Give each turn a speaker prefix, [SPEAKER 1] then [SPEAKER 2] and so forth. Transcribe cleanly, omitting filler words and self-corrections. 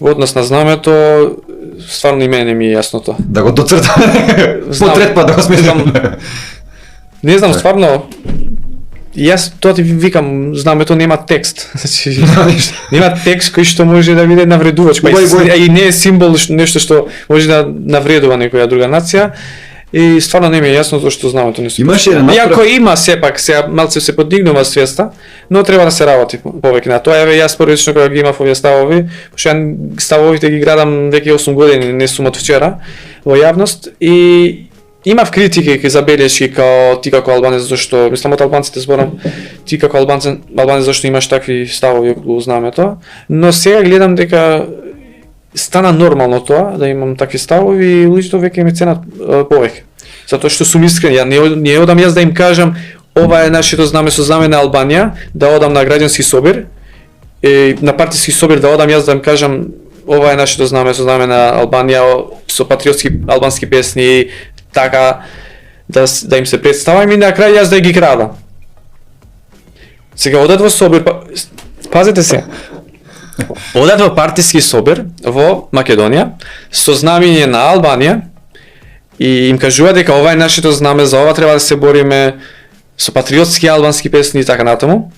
[SPEAKER 1] Во однос на знамето, стварно и мене ми е јасно тоа.
[SPEAKER 2] Да го доцртаме. Потрет па да го смислам.
[SPEAKER 1] Не знам, стварно, јас тоа ти викам, знамето нема текст. Значи, нема текст кој што може да биде навредувач, па и не е символ нешто што може да навредува некоја друга нација. И стварно не ми е јасно зашто знамето не се.
[SPEAKER 2] Имаше
[SPEAKER 1] Иако има сепак, сега малце се подигнува свеста, но треба да се работи повеќе на тоа. Еве јас порично кога ги имав овие ставови, пошто ја ставовите ги градам веќе 8 години, не сум од вчера во јавност и имав критики кај забелешки као ти како албанец зашто, мислам од албанците зборам, ти како албанец зашто имаш такви ставови околу знамето, но сега гледам дека стана нормално тоа да имам такви ставови и луѓето веќе ми ценат повеќе. Затоа што сум искрен, ја не одам јас да им кажам ова е нашето знаме со знаме на Албанија, да одам на граѓански собир и на партиски собир да одам јас да им кажам ова е нашето знаме со знаме на Албанија со патриотски албански песни, така да им се представам и на крај јас да ги крадам. Сега одат во собир, пазете се. Одат во партиски собир во Македонија со знамење на Албанија и им кажува дека ова е нашето знаме, за ова треба да се бориме со патриотски албански песни и така натаму.